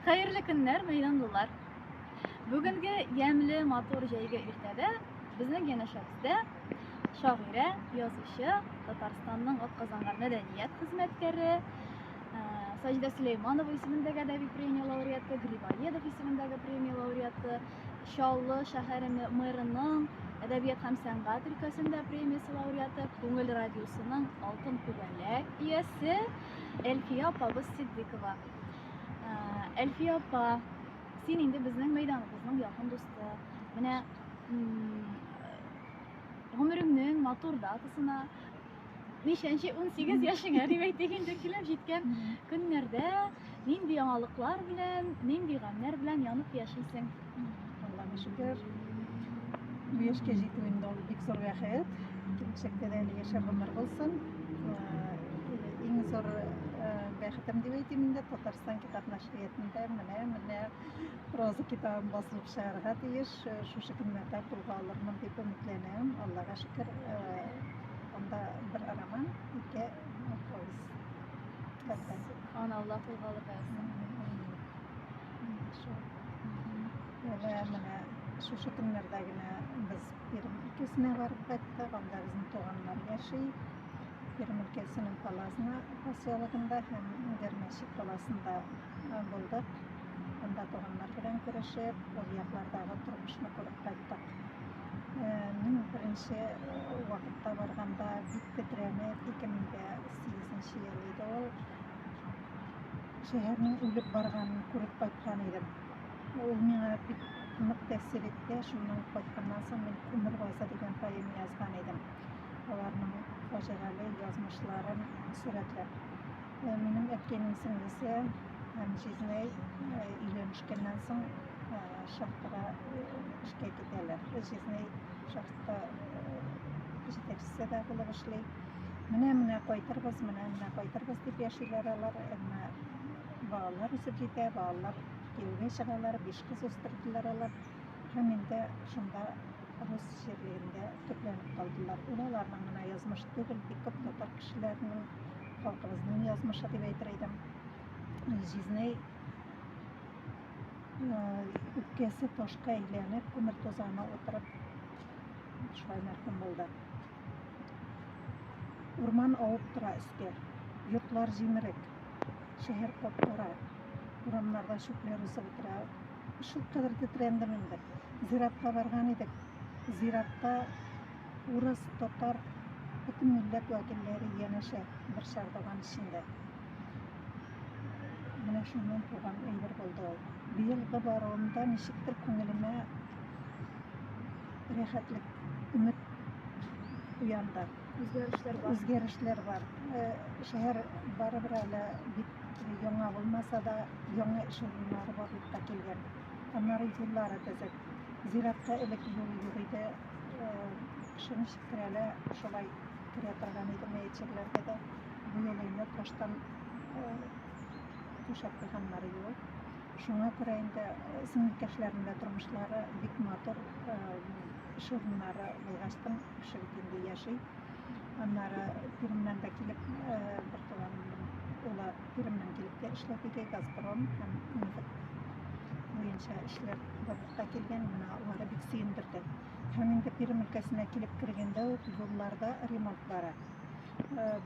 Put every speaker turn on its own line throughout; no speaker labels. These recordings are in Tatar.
Hayırlı günler meydanlılar. Bugünkü yemli motor jayga irtede bizning genişimizde şaire, yazışı, Tatarstan'ın Atqazangar medeniyet hizmetkari, Sajda Süleymanova ismindagi adabiy premiya laureati, Griboyedov ismindagi premiya laureati, Şallı shahar merining adabiyot ham san'at ülkesinde premiyasi laureati, Ko'ngil radiosuning oltin ko'balak egasi Elfiya opamiz Siddiqova. Elfiya opa, sen endi bizning maydonimizning yaqin do'sti. Mana umrimning motor datasini neshanchi 18 yoshingga deb aytganda kelib jetgan kunlarda nindi yangiliklar bilan, nindi g'amlar bilan yonib yashaysan.
Allah'a şükür. Bu yaşga жетуimde ol бик зор бәхет. Киләчәктә дә әле яшәп гомер булсын. Иң зур бәхетем дип әйтим инде Татарстан китап нәшриятында менә проза китабын басылып чыгарга тиеш. Шушы көннәрдә кулга алырмын дип өметләнәм. Аллага шөкер. Анда бер роман, ике повесть.
Subhanallah кулгалы кайсын.
Менә шушы көннәрдә генә без Пермь өлкәсенә барып кайттык. Анда безнең туганнар яши. Пермь өлкәсенең Палазна поселогында һәм Гәрмәчек каласында булдык. Анда туганнар белән күрешеп, ул яклардагы тормышны күреп кайттык. Мин беренче вакытта барганда бик тетрәнеп 2008 ел иде ул. Шәһәрнең үлеп барганын күреп кайткан идем. Ул миңа бик нык тәэсир итте. Шуннан кайтканнан соң мин Күмер базы дигән поэма язган идем. Аларның фаҗигале язмышларын сурәтләп. Минем әткәйнең сеңлесе һәм җизнәй өйләнешкәннән соң шахтага эшкә китәләр. Җизнәй шахта җитәкчесе дә булып эшли. Менә кайтырбыз дип яшиләр алар. Әмма балалар үсеп җитә, балалар кияүгә чыгалар, 5 кыз үстерделәр алар. Һәм инде шунда рус җирлегендә төпләнеп калдылар. Аларның гына язмыш түгел, бик күп татар кешеләренең, халкыбызның язмышы дип әйтер идем. Җизнәй үпкәсе ташка әйләнеп, күмер тузаны утырып шулай мәрхүм булды. Урман авып тора өскә, йортлар җимерек, шәһәр кап-кара, урамнарда чүпләр үсеп утыра. Шул кадәр тетрәндем инде. Зиратка барган идек. Зиратта урыс, татар, бөтен милләт вәкилләре янәшә бер чардаган эчендә. Менә шуннан туган әйбер булды ул. Быелгы баруымда ничектер күңелемә рәхәтлек, өмет уянды. Үзгәрешләр бар. Шәһәр барыбер әле бик яңа булмаса да, яңа эш урыннары барлыкка килгән. Аннары юллары төзек. Зиратка элек юл юк иде. Кеше ничектер әле шулай керә торган иде мәйетчеләргә дә. Бу юл инде таштан түшәп куйганнары юк. Шуңа күрә инде сеңлектәшләрнең дә тормышлары бик матур. Эш урыннары булгачтан кеше бит инде яши. Аннары Пермьнән дә килеп бер туганым ула Пермьнән килеп тә эшләп иде, Газпром һәм нефть буенча эшләр барлыкка килгән. Менә алар бик сөендерде. Һәм инде Пермь өлкәсенә килеп кергәндә үк юлларда ремонт бара.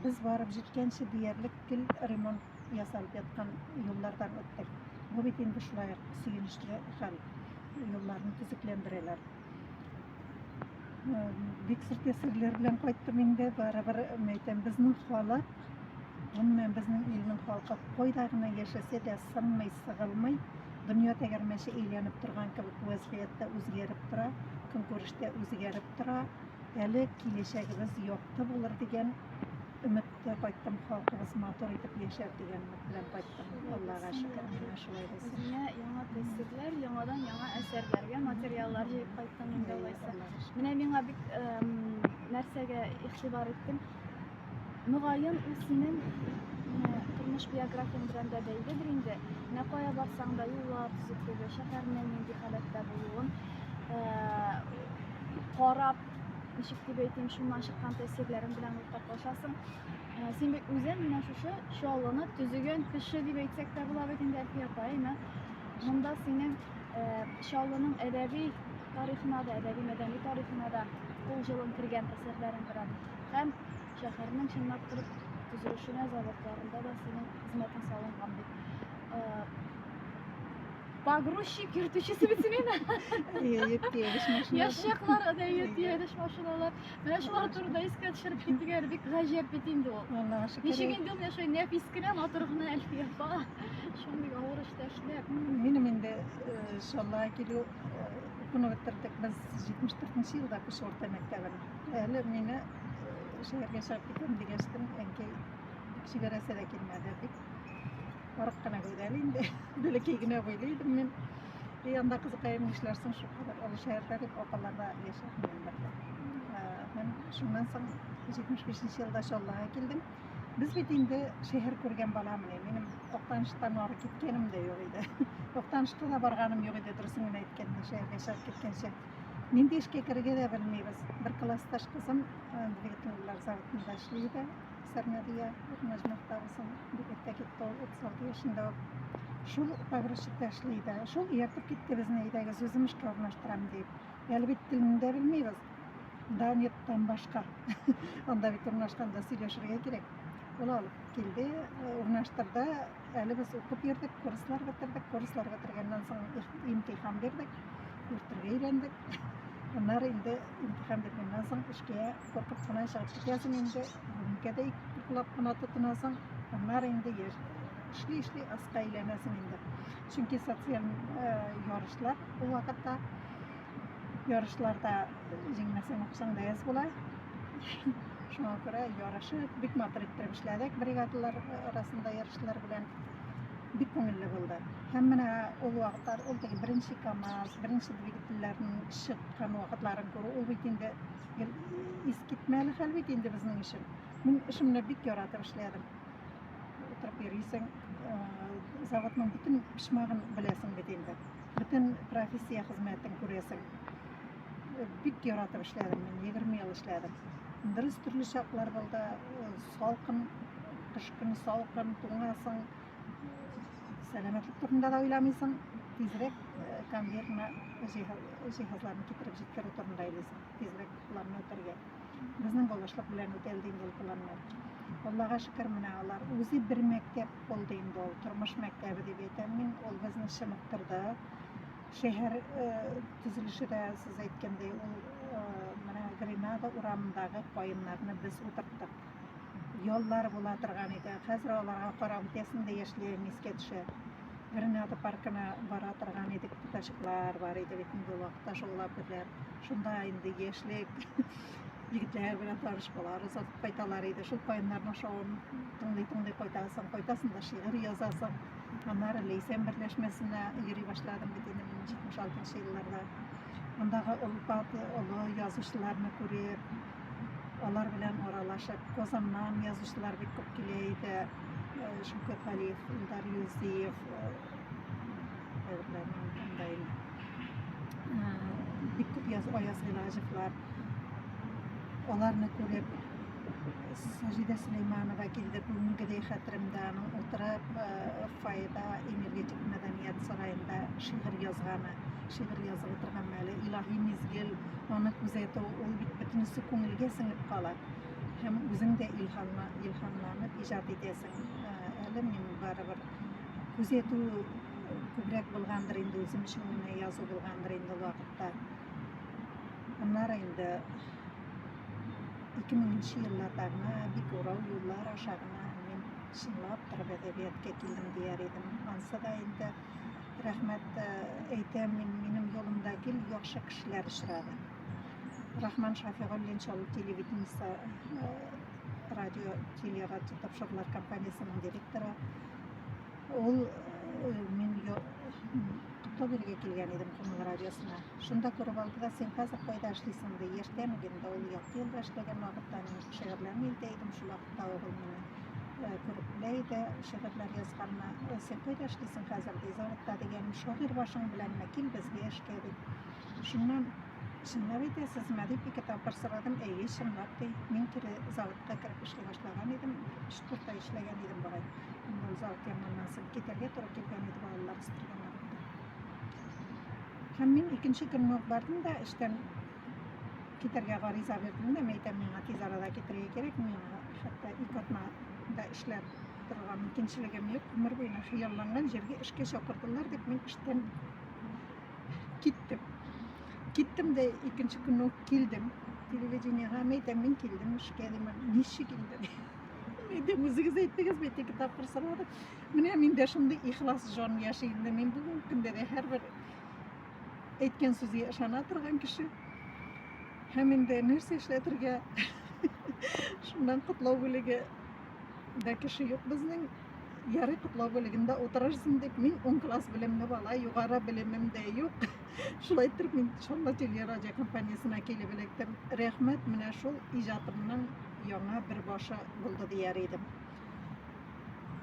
Без барып җиткәнче диярлек гел ремонт ясалып яткан юллардан үттек. Бу бит инде шулай сөенечле хәл. Юлларны төзекләндерәләр. Бик зур тәэсирләр белән кайттым инде. Барыбер әйтәм, безнең халык, гомумән безнең илнең халкы кайда гына яшәсә дә сынмый, сыгылмый, дөнья тәгәрмәче әйләнеп торган кебек вазгыятьтә үзгәреп тора, көнкүрештә үзгәреп тора. Әле киләчәгебез якты булыр дигән өметтә кайттым. Халкыбыз матур итеп яшәр дигән өмет белән кайттым. Аллага шөкер, менә шулай булсын.
Менә яңа тәэсирләр, яңадан яңа әсәрләргә, материаллар җыеп кайттың инде алайса. Менә миңа бик нәрсәгә игътибар иттем. Мөгаен ул синең тормыш биографияң белән дә бәйледер инде. Менә кая барсаң да юллар төзеклеге, шәһәрнең нинди халәттә булуын карап, ничек дип әйтим, шуннан чыккан тәэсирләрең белән уртаклашасың. Син бит үзең менә шушы Чаллыны төзегән кеше дип әйтсәк тә була бит инде, Әлфия апа, әйме? Munda senin Şavlı'nın edebi tarihine de, edebi medeni tarihine de ol yılın kirgen eserlerin biri. Hem şehirinin şınlap durup düzülüşüne zavatlarında da senin hizmetin salıngan bir Bagrushik yürütücüsü bitinin
Yettiyemiş maşına.
yaşayaklar da yetiyemiş maşınalar. Ben şular turda iske düşürüp gitti geldik gajep bitindi o.
Vallahi şükür.
Nişigin diyorum ya şöyle nefiskine matırıfına elfiye falan. Şimdi ağır işte işler.
Benim indi inşallah geliyor. Bunu bitirdik biz 74. yılda kuş orta mektebini. Öyle meni şehirge şartlıkım digestim. Enki kişi verese de girmedi. Varıkkana koydalı indi. Böyle keygine koyduydım ben. Yanda kızıkayım işlersin şu kadar. O şehirleri okullarda yaşadım ben. Ben şundan sonra 75. yılda şollaha geldim. Biz bitinde şehir kurgan balamın. Benim Oktanış'tan oraya gitkenim de yok idi. Oktanış'ta da barganım yok idi. Dursun'un aytkeninde şehirge şart gitkense. Men de işe kirge de bilmeyiz. Bir klastaş kızım Dvigatlılar zavodunda işleydi. Sarnadiya Najmaqda olsun. Dvigatda gitti 36 yaşında. Şul Bagrushikda işleydi. Şul ertip gitti bizni eydagi sözümüz kavnaştıram deyip. Elbet dilini de bilmeyiz. Daniyettan başka. Onda bir turnaşkanda söyleşirge gerek. Ol alıp geldi, urnaştırdı. Eli biz okup yerdik, kurslar bitirdik. Kurslar bitirgenden soň imtihan berdik. Yurtlarga öýrendik. Onlar indi imtihan bergenden soň işe korkup gana çygyp gitýäsin indi. Bugünkede ýyklap gana tutunasyň. Onlar indi işli asqa eylemesin indi. Çünki sosyal yarışlar o wagtda yarışlarda jiňmeseň oksaň da ýaz bolar. Şuna göre yarışıp bik matritler işledik. Brigadalar arasında yarışlar bilen bik köňüllü boldy. Hemmene o wagtlar oldaki birinci kamaz, birinci brigadalarning şıkkan wagtlaryny görüp o bitinde iskitmeli hal bitinde bizning işim. Men işimni bik yaratyp işledim. Oturup ýerýäň, zawodnyň bütün pişmagyny bilesin bitinde. Bütün professiýa hyzmatyn göresin. Bik yaratyp işledim men, 20 ýyl işledim. Dürüst türlü şartlar boldy. Salkın, kışkın salkın, tuňasyň. Selametlik turunda da oýlamaýsyň. Tezrek konvertine jihazlaryny getirip jetleri turunda oýlaýsyň. Tezrek bularny öterge. Bizning golaşlyk bilen öteldiň planlar. Allaha şükür mena alar. Uzi bir mektep boldy indi ol. Turmuş mektebi diýip eýtem men. Ol bizning şymykdyrdy. Şehir tüzülüşi de siz aýtkandej ol Grenada uramındağı koyunlarını biz oturttuk. Yollar bola turgan edi. Hazır olarga qarab ötesinde yaşlayan eske düşe. Grenada parkına bara turgan edik. Taşıklar var edi. Bitinde wagtda şoğlap birler. Şunda indi yaşlayıp yigitler bilen tarışmalar uzatıp qaytalar edi. Şol koyunlarını şoğun tınlay koytasın da şiir yazasan. Onlar Leysen birleşmesine yürüy başladım bitinde 76. yıllarda. Ondağı ulu yazıçlarını görüp, onlar bilen oralaşıp, Kozan'dan yazıçlar bir köp kileydi. Şükür Halif, İldar Yüziyev, bir köp Oyaz Gılacıklar. Onlarını görüp, Sajide Süleymanova geldi, bugünkü hatırımdan oturup, Fayda Energetik Medeniyet Sarayında şiir yazganı. Şiir yazılı turgan mäli ilahi mizgil onu güzeti ol bütünüsü köňülge siňip galar. Hem özüň de ilhamlanyp ijat edesin. Elim men barabir güzeti köbrek bolgandyr indi özüm şuňa ýazyp bolgandyr indi wagtda. Onlar indi 2000-nji ýyllardagyna bir goraw ýollar aşagyna men şynlap turup edebiýatga keldim diýer edim. Ansa da indi rahmet eýtem menim ýolumdaky ýaşy kişiler işrady. Rahman Şafiğullin şol televideniysa radio tapşyrlar kompaniýasynyň direktory. Ol men Oktoberge kelgen edim Kumul radiosyna. Şunda görüp aldy da sen hazır gaýda işlisin diýip ýertemeginde ol ýokdy ýylda işlegen wagtda şeýerlerni ildeýdim şu wagtda ol meni görüp bileydi, şeýerler ýazganyna sen gaýda işlisin hazır diýip zawodda degen şoýr başyň bilen mekil bizge işke edip. Şundan şundan edesiz medip bir kitap başladım. Şundan men kire zawodga kirip işle başlagan edim. 3-4 ay işlegen edim bagy. Ondan zawod ýamandan soň giderge turup gelgen edim balalar istirgen. Hem men ikinci gün bardım da işten gitarga gariza verdim de meytem men tez arada gitarga gerek men hatta ikatma da işler turgan mümkinçiligim yok. Ömür boyuna hıyallangan jerge işke çakırdılar dep men işten gittim. Gittim de ikinci gün keldim. Televizyona meytem men keldim. İşke dedim nişi keldim. Meytem özünüz aytdınız ben tek kitap kırsaladım. Mine men de şimdi ihlas jon yaşayında men bugün günde de her bir aytgan sözüge ышана turgan kişi. Hemen de nerse işletirge şundan kutlaw bölegi da kişi yok bizning yarı kutlaw böleginde oturarsın dep men 10 klass bilimli bala yuqarı bilimim de yok. Şulay turib men inşallah teleradio kompaniyasına kelip elekdim. Rahmat mine şol ijatımның yana bir başı buldu diýer edim.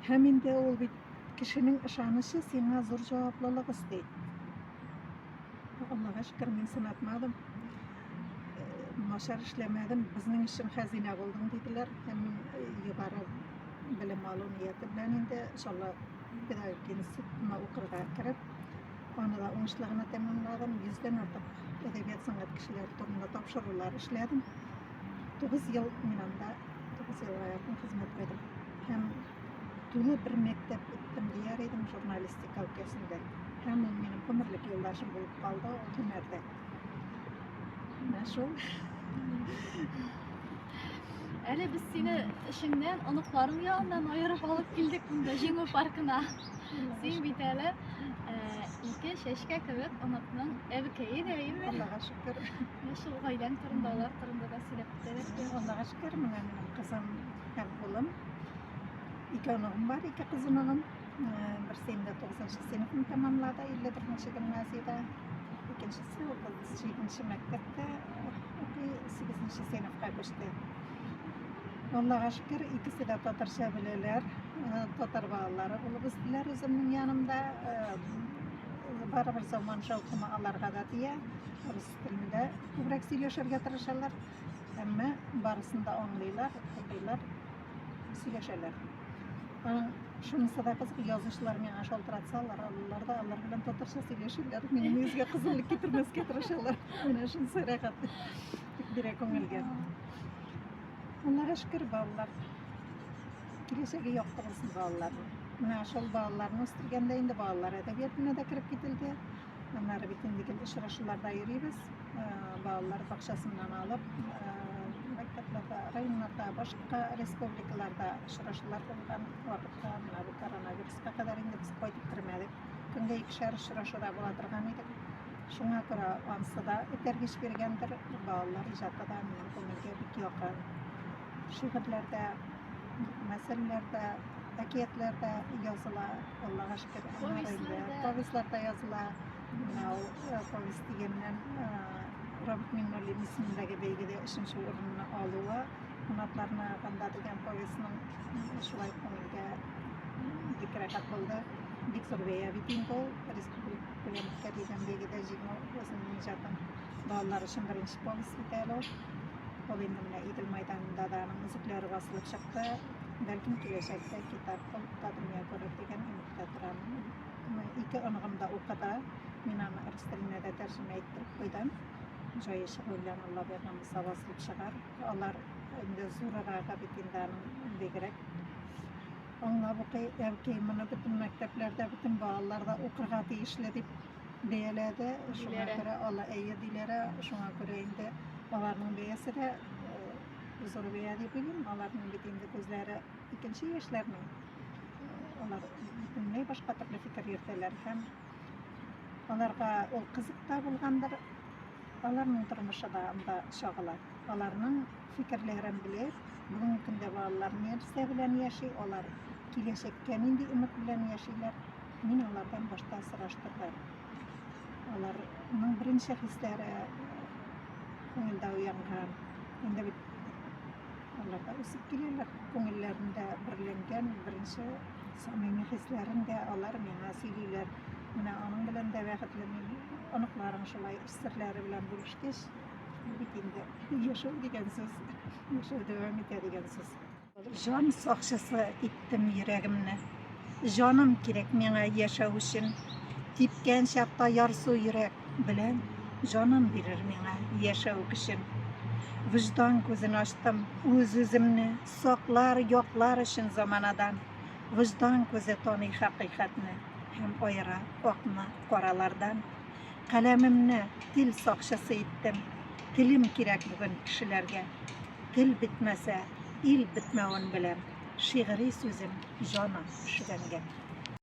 Hemen de ol bit kişinin ышanyşy seňe zor jogaplylyk isleýt. Allah'a şükür men sınatmadım. Maşar işlemedim. Bizning için hazine buldum dediler. Hem yuqarı bilim aluu niyeti bilen indi inşallah pedagogik institutuna okurga kirip onu da oňuşlygyny tamamladım. 100den artyk edebiyat sanat kişiler turunda tapşyrylar işledim. 9 yıl Minanda 9 yıl yakın hizmet etdim. Hem tuğlu bir mektep bittim diýer edim jurnalistika ülkesinde. Hem benim ömürlük yoldaşım bolup kaldı o Tümer'de. Nasıl?
Әле biz seni işinden, onukların yanından ayırıp alıp geldik bunda Jingö Parkına. Sen bit әле iki şeşke kıvıt onukның evkeyi deyim mi?
Allah'a şükür.
Şol gaydan turundalar turunda da silep biteriz.
Allah'a şükür benim kızım hem oğlum. 2 oğlum var, 2 kızım oğlum. Birisi de 9. sınıfını tamamladı, 51. gimnaziyada. İkincisi okul 7. mektepte, 8. sınıfta geçti. Allah'a şükür ikisi de Tatarça bilerler, Tatar bağları bulubuzdiler özümün yanımda. Barabir zaman şavkıma alarga da diye, Rus dilinde kubrak söyleşerge tırışarlar. Ama barısında anlayırlar, okuylar, söyleşerler. Şunысы da kızık yazışlar meni şoltiratsalar, alırlar da allar bilen Tatarça söyleşirler. Menin yüzge kızıllık getirmesge tırışarlar. Mene şunысы rahat. Direkt koňulga. Allah'a şükür bağlar. Kilesege yoktu olsun bağlar. Mene şol bağlarını östürgende indi bağlar edebiyatına da kirip gitildi. Onları bitindigil uçraşularda yürüyüz. Bağlar bakşasından alıp maktaplerde, rayonlarda, başka respublikalarda uçraşular bulgan vakıtta mene bu koronaviruska kadar indi biz koyup kirmedik. Günde 2'şer uçraşuda bola turgan edik. Şuna göre ansı da etergiç bergendir bağlar ijatta da menen koňulga bik ýokan. Şiirlerde, meselelerde, akiyetlerde yazılar, Allah'a şükür. Povestlerde yazılar. Povest degenden Robert Minolly'nin ismindeki beygide 3. orununu alıwa. Kanatlarına Kanda degen povestinin şulay koňulga dikkat boldy. Dik Sorbeya bitingo, Respublik Polemika degen beygide Jingö özüniň ijatyn balalar üçin birinçi povest biteli. O benim İdil Maydanı'nda da müzikleri basılıp çıktı. Belki gelecekte kitap olup da dünya görür degen ümitde duran. 2 onğumda okuda. Men onu rus diline de terjime ettirip koydum. Joy şeýle Allah bergamysa basılıp çıkar. Onlar indi zuraraga bitindan begerek. Onlar bu evki meni bütün mekteplerde, bütün balalarda okurga diýişli dip beýeledi. Şuna göre Allah eýe dilere, şuna göre indi Onların beyesi de zor beya diye bileyim. Onların bitinde gözleri ikinci yaşlarının. Onlar bütünlüğü başka türlü fikir yürütürler. Hem onlarga o kızık da bulgandır. Onların turmuşu da onda şoğular. Onların fikirlerin bilip, bugün günde balalar nerse bilen yaşay, onlar kileşekken indi ümit bilen yaşaylar. Men onlardan başta sıraştırlar. Onların birinci hisleri koňulda uyangan. Indi bit onlarda ösüp gelýärler. Koňullarynda birlengen birinçi samimy hislerinde onlar meňe söýleýär. Mene onuň bilen de wagtlaryň onuklaryň şolay sirleri bilen bölüşdiş. Bitinde ýaşaw degen söz, ýaşaw dowam eder degen söz. Jan sakşysy itdim ýüregimni. Janım kerek meňe ýaşaw üçin. Tipken şapda ýarsu ýürek, bilen canım birer mine yaşamak için. Vicdan gözünü açtım, özümni saklar yoklar için zamanadan. Vicdan gözü tanı hakikatni, hem ayıra okma koralardan. Kalemimni dil sakşısı ettim, tilim kirek bugün kişilerge. Dil bitmese, il bitmeyen bilen, şiiri sözüm jana üşügenge.